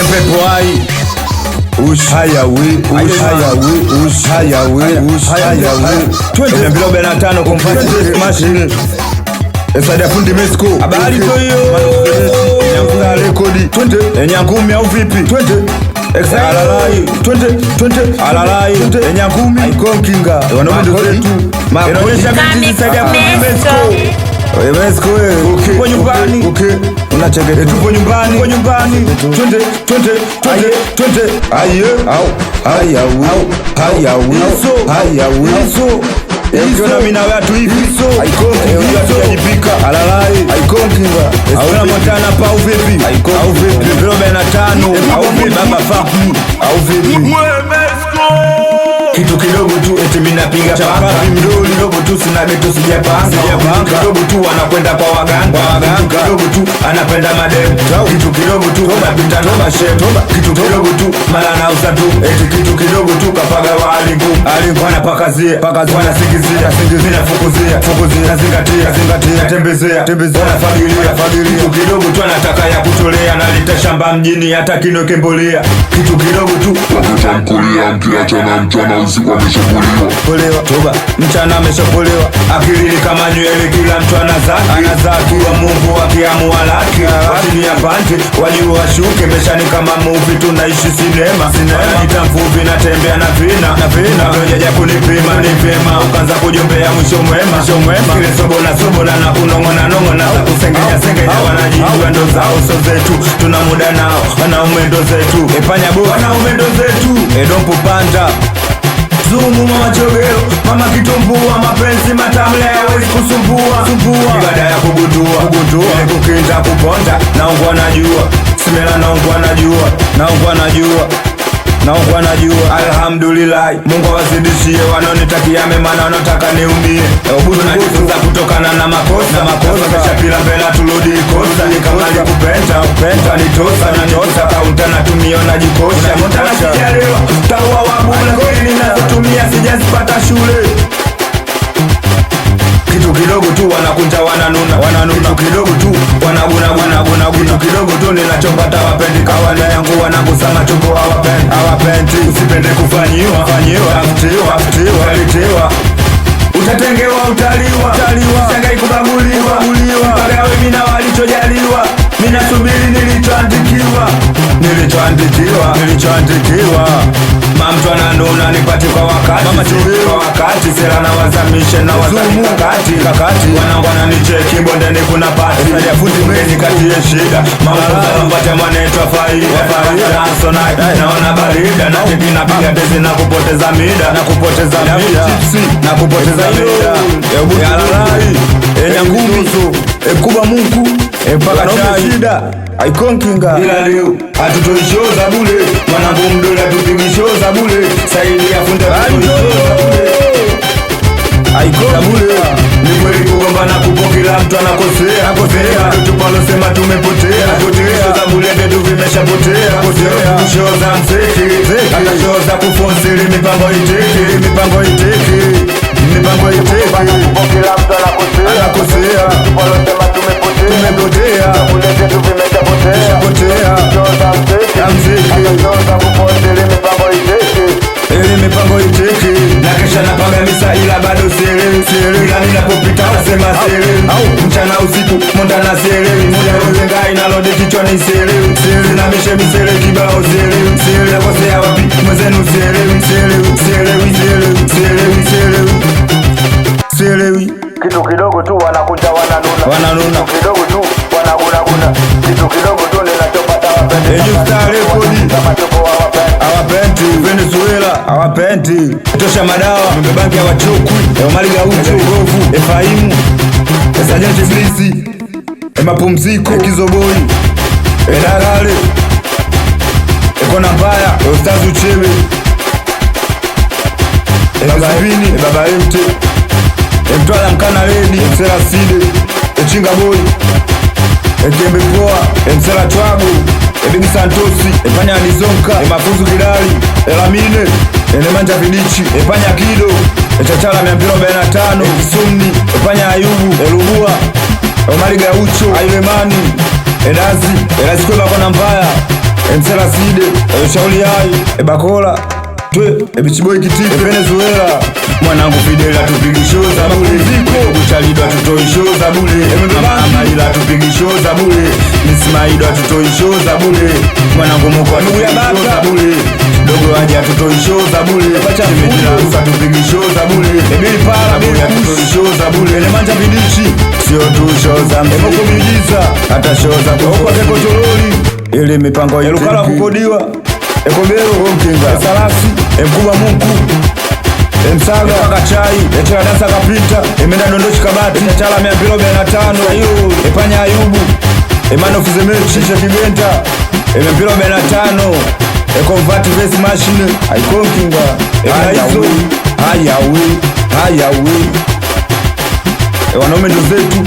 pepo hai Ushayawi Twende mbilo bena tano Kompati machine Esada fundi Mesko habari toyo Nyankula rekodi Twende Enyangumi au vipi Twende Alalai Twende Alalai Enyangumi Aikonkinga Wanomedo zetu Inaonyesha biti Esada fundi Mesko Mesko tupo nyumbani unachegede tupo nyumbani twende aye au haya wizo Ekiona mina watu hivi Aikonkinga tujajipika Alalai Aikonkinga Auna Montana pa au vipi Au vipi Vlobe na tano Au vipi Baba Fakmi Au vipi Kitu kidogo tu eti mina pinga chapati mdoli kidogo tu sina beto sijapanga kidogo tu anakwenda kwa waganga kidogo tu anapenda madem kitu kidogo tu anapita na mashem kitu kidogo tu mala na usatu eti kitu kidogo tu kapaga wa alingu anapakazia anasikizia fukuzia zingatia tembezea anafagilia kitu kidogo tu anataka ya kutolea analeta shamba mjini hata kinoke mbolea kitu kidogo tu wakutankulia mkiachana mchana usiku ameshapuliwa toba mchana ameshapuliwa akilili kama nywele kila mtu anazaki wa Mungu akiamua laki watini ya panti wajua washuke meshani kama movie tunaishi sinema nita mfuvi natembea na vina Ujaja kunipima ni vema ukanza kujombea mwisho mwema kile sobola na kunongona za kusengenya wanajijua ndo zao so zetu tuna muda nao wanaume ndo zetu epanya bo wanaume ndo zetu edompu panda Zumu mama chogero, mama kitumbua mapenzi matamle hawezi kusumbua Ibada ya kugundua Ile kukinda kuponda naungwa najua Simela naungwa najua Alhamdulillah Mungu wazidishie wanonitakia mema na wanotaka niumie Tunajifunza kutokana na makosa Kesha pila mbela tuludi ikosa Kama likupenda nitosa na nitosa kaunta na tumio na jikosha Mutana sijalewa tawa wabula Kini nazotumia sijazipata shule Kitu kidogo tu wanakunja wananuna Kitu kidogo tu wanaguna Kitu kidogo tu ninachopata wapendi kawana yangu wanagusama choko hawapendi Usipende kufanyiwa Talitewa Utatengewa utaliwa Shangai kubaguliwa Mpagawe mina walichojaliwa Mina subiri nilichoandikiwa Mamtu ananuna nipati kwa wakati Sera na wazamishe na wazami kakati Wanangwana nicheki bondeni kuna pati Sadia futi mweni kati ya shida Mamuza mpate mwanetua faida Naona barida na kiki na piga tezi na kupoteza mida Yalalai Enyangumi Ekuba mungu Epaka shida Aikonkinga ila leo hatutoishoza bule Mwanangu mdole hatupigishoza bule Saidi ya funda hatutoishoza bule Aikonga bule ni kweli kugombana kupo kila mtu anakosea Tutupalo sema tumepotea Shoza bule ndetu vimeshapotea Kushoza mzeki Hata shoza kufonsili mipango iteke Kupo kila mtu anakosea Tutupalo sema tumepotea Bule ndetu vimeshapotea Shoza mzeki Ili mipango iteke Na kesha napaga misa ila bado sielewi Ila ninapopita nasema sielewi Mchana usiku monda na sielewi Moja rozenga inalode kichwani sielewi Na mishe misele kibao sielewi Nakosea wapi mwezenu sielewi Kitu kidogo tu wanakunja wananuna Kitu kidogo tu wanaguna Kitu kidogo tu ninachopata wapendi Ejusta rekodi Hawapendi Venezuela hawapendi Tosha madawa Mbebanki hawachokwi Omari Gaucho Govu Efaimu Sajenti Blisi Mapumziko Kizoboi Edagale Ekona Mbaya Ustazu Chewe Ebazibini Baba Emte Mtwala Mkana Ledi Msela Side Echinga Boy Ekembe Poa Msela Twago Ebini Santosi Epanya Adizonka Mafuzu Kidali Elamine Enemanja Vidichi Epanya Kido Echachala 245 Kisumni Epanya Ayubu Elubua Omari Gaucho Ailemani Edazi Kweba Kona Mbaya Mselaside shauli hai Bakola twe bichiboi kitike Venezuela mwanangu Fidel atupigi show za bure Buchalido atutoi show za bure Mama ila atupigi show za bure Ismaido atutoi show za bure mwanangu Moko atupigi show za bure Dogo aje atutoi show za bure Chimejila ruka atupigi show za bure Ebili pala bure atutoi show za bure Nemanja bidichi sio tu show za mziki Moko miujiza hata show za kwa keko toroli ili mipango ya Lukala kukodiwa Ekobero Homkinga Salasi Mkubwa Mungu Msaga Kachai Echela Dansa Kapita Emenda Dondochi Kabati Chala 245 Epanya Ayubu Emano Fizemechi Shisha Kigenta Mpilo 45 Ekonvati Vesi Machine Aikonkinga Hayawi Wanaume ndo zetu